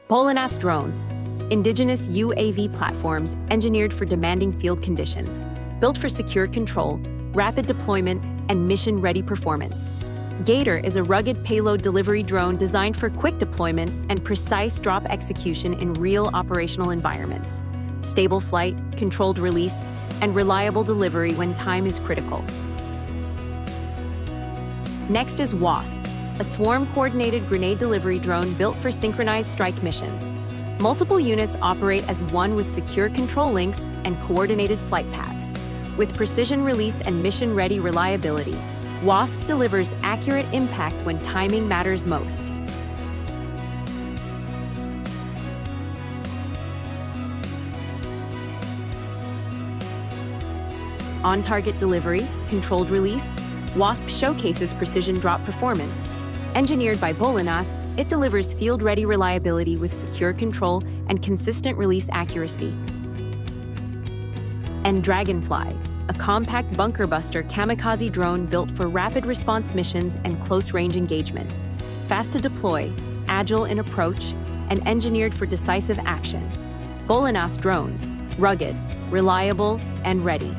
Bholanath Drones, Indigenous UAV platforms engineered for demanding field conditions, built for secure control, rapid deployment, and mission-ready performance. 𝐊𝐞𝐲 is a rugged payload delivery drone designed for quick deployment and precise drop execution in real operational environments. Stable flight, controlled release, and reliable delivery when time is critical. Next is 𝐊𝐴𝐴𝐵, a swarm-coordinated grenade delivery drone built for synchronized strike missions. Multiple units operate as one with secure control links and coordinated flight paths. With precision release and mission-ready reliability, 𝐊𝐴𝐴𝐵 delivers accurate impact when timing matters most. On-target delivery, controlled release, 𝐊𝐴𝐴𝐵 showcases precision drop performance. Engineered by Bholanath, it delivers field-ready reliability with secure control and consistent release accuracy. And Dragonfly, a compact bunker-buster kamikaze drone built for rapid response missions and close-range engagement. Fast to deploy, agile in approach, and engineered for decisive action. Bholanath Drones, rugged, reliable, and ready.